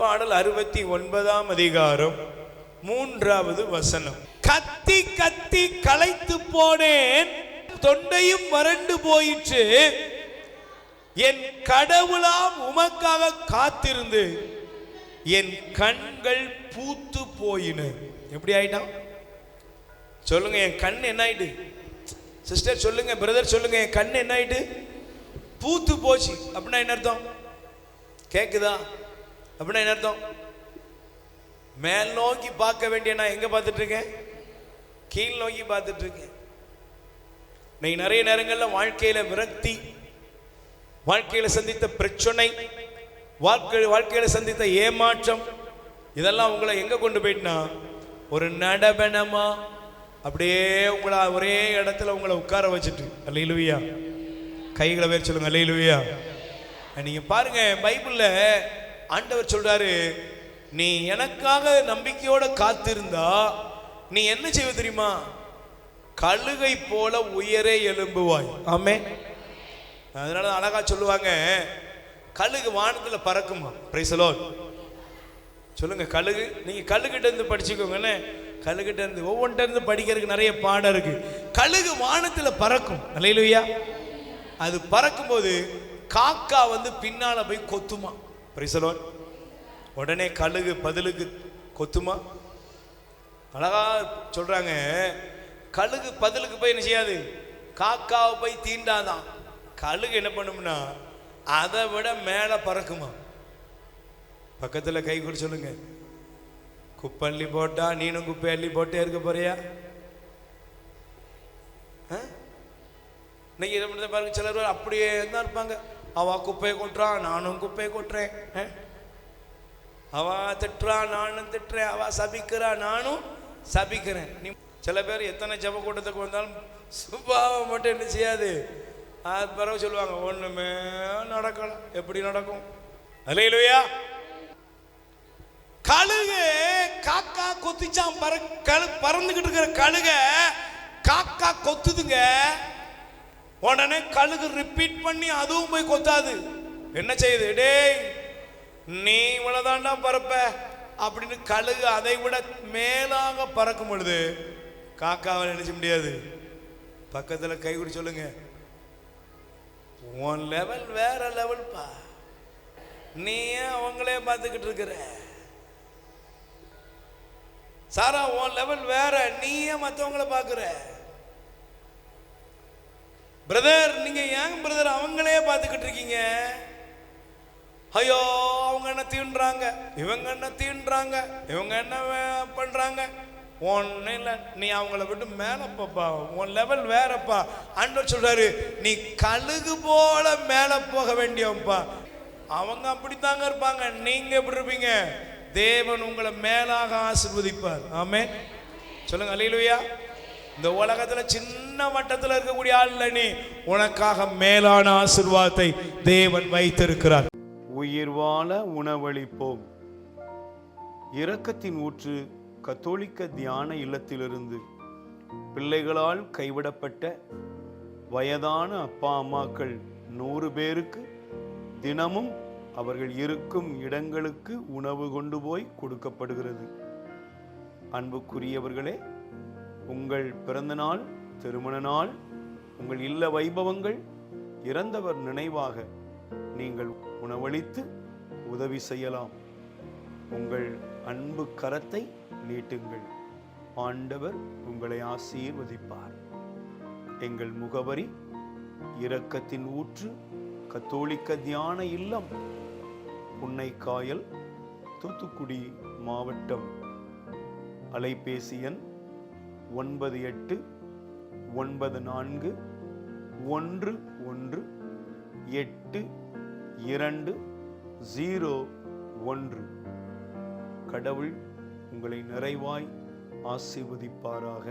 திருப்பாடல் 69ஆம் அதிகாரம் 3வது வசனம். கத்தி கத்தி களைத்து போனேன், தொண்டையும் வறண்டு போயிற்று, என் கடவுளாம் உமக்காக காத்திருந்து என் கண்கள் பூத்து போயின. எப்படி ஆயிட்டான் சொல்லுங்க? என் கண் என்ன ஆயிட்டு? சிஸ்டர் சொல்லுங்க, பிரதர் சொல்லுங்க, என் கண் என்ன ஆயிட்டு? பூத்து போச்சு. அப்படின்னா என்ன அர்த்தம்? கேக்குதா? அப்படின்னா என்ன அர்த்தம்? மேல் நோக்கி பார்க்க வேண்டிய நான் எங்க பார்த்துட்டு இருக்கேன்? கீழ் நோக்கி பார்த்துட்டு இருக்கேன். இன்னைக்கு நிறைய நேரங்கள்ல வாழ்க்கையில விரக்தி, வாழ்க்கையில சந்தித்த பிரச்சனை, வாழ்க்கையில சந்தித்த ஏமாற்றம், இதெல்லாம் உங்களை எங்க கொண்டு போயிட்டுனா ஒரு நடபனமா அப்படியே உங்களை ஒரே இடத்துல உங்களை உட்கார வச்சுட்டு, அல்லேலூயா, கைகளை வேறு சொல்லுங்க, அல்லேலூயா. நீங்க பாருங்க, பைபிள்ல ஆண்டவர் சொல்றாரு, நீ எனக்காக நம்பிக்கையோட காத்திருந்தா நீ என்ன செய்வ தெரியுமா? கழுகை போல உயரே எழும்புவாய். ஆமென். அதனால அழகா சொல்லுவாங்க, கழுகு வானத்துல பறக்குமா. Praise the Lord. சொல்லுங்க, கழுகு. நீங்க கழுகிட்ட இருந்து படிச்சுக்கோங்க. கழுகிட்ட இருந்து ஒவ்வொன்றிட்ட இருந்து படிக்கிறதுக்கு நிறைய பாடம் இருக்கு. கழுகு வானத்துல பறக்கும். அல்லேலூயா. அது பறக்கும் போது காக்கா வந்து பின்னால போய் கொத்துமா. Praise the Lord. உடனே கழுகு பதிலுக்கு கொத்துமா. அழகா சொல்றாங்க, கழுகு பதிலுக்கு போய் என்ன செய்யாது? காக்காவை போய் தீண்டாதான். கழுகு என்ன பண்ணும்னா அதை விட மேல பறக்குமா. பக்கத்துல கை கூட சொல்லுங்க, குப்பை அள்ளி போட்டா நீனும் குப்பை அள்ளி போட்டே இருக்க போறியா? இன்னைக்கு என்ன பண்ணுறது பாருங்க, சிலர் அப்படியே தான் இருப்பாங்க. அவ குப்பையை கொட்டுறான், நானும் குப்பையை கொட்டுறேன். அவ திட்டுறா, நானும் திட்டுறேன். அவ சபிக்கிறா, நானும் சபிக்கிறேன். நீ சில பேர் எத்தனை ஜப கூட்டத்துக்கு வந்தாலும் சுபாவம் மட்டும் என்ன செய்யாது. அது பிறகு சொல்லுவாங்க, ஒண்ணுமே நடக்கலாம். எப்படி நடக்கும்? அல்லேலூயா. கழுகு காக்கா கொத்திச்சான். பறந்துகிட்டு இருக்கிற கழுக காக்கா கொத்துதுங்க. உடனே கழுகு ரிப்பீட் பண்ணி அதுவும் போய் கொத்தாது. என்ன செய்யுது? டேய், நீ இவ்வளவுதான்டா பறப்ப அப்படின்னு கழுகு அதை விட மேலாக பறக்கும் பொழுது காக்காவை நினைச்ச முடியாது. பக்கத்துல கை குடி சொல்லுங்க, உன் லெவல் வேற லெவல்ப்பா. நீ அவங்களே பார்த்துக்கிட்டு இருக்கிற சாரா, உன் லெவல் வேற, நீயே மற்றவங்களை பார்க்குற. பிரதர், நீங்க ஏன் பிரதர் அவங்களே பார்த்துக்கிட்டு இருக்கீங்க? ஐயோ, அவங்க என்ன தீண்டுறாங்க, இவங்க என்ன தீண்டுறாங்க, இவங்க என்ன பண்றாங்க. ஒன்னும் இல்லை, நீ அவங்கள விட்டு மேல போப்பா, உன் லெவல் வேறப்பா. ஆண்டவர் சொல்றாரு, நீ கழுகு போல மேல போக வேண்டியவப்பா. அவங்க அப்படித்தாங்க இருப்பாங்க, நீங்க எப்படி இருப்பீங்க? தேவன் உங்களை மேலாக ஆசீர்வதிப்பார். ஆமென். சொல்லுங்க, அல்லேலூயா. இந்த உலகத்துல சின்ன வட்டத்தில் இருக்கக்கூடிய ஆள் இல்லை நீ. உனக்காக மேலான ஆசீர்வாதத்தை தேவன் வைத்திருக்கிறார். உயிர் வாழ உணவளிப்போம். இரக்கத்தின் ஊற்று கத்தோலிக்க தியான இல்லத்திலிருந்து பிள்ளைகளால் கைவிடப்பட்ட வயதான அப்பா அம்மாக்கள் 100 பேருக்கு தினமும் அவர்கள் இருக்கும் இடங்களுக்கு உணவு கொண்டு போய் கொடுக்கப்படுகிறது. அன்புக்குரியவர்களே, உங்கள் பிறந்த நாள், திருமண நாள், உங்கள் இல்ல வைபவங்கள், இறந்தவர் நினைவாக நீங்கள் உணவளித்து உதவி செய்யலாம். உங்கள் அன்பு கரத்தை நீட்டுங்கள். ஆண்டவர் உங்களை ஆசீர்வதிப்பார். எங்கள் முகவரி: இரக்கத்தின் ஊற்று கத்தோலிக்க தியான இல்லம், புன்னைக்காயல், தூத்துக்குடி மாவட்டம். அலைபேசி எண் 9894118201. கடவுள் உங்களை நிறைவாய் ஆசீர்வதிப்பாராக.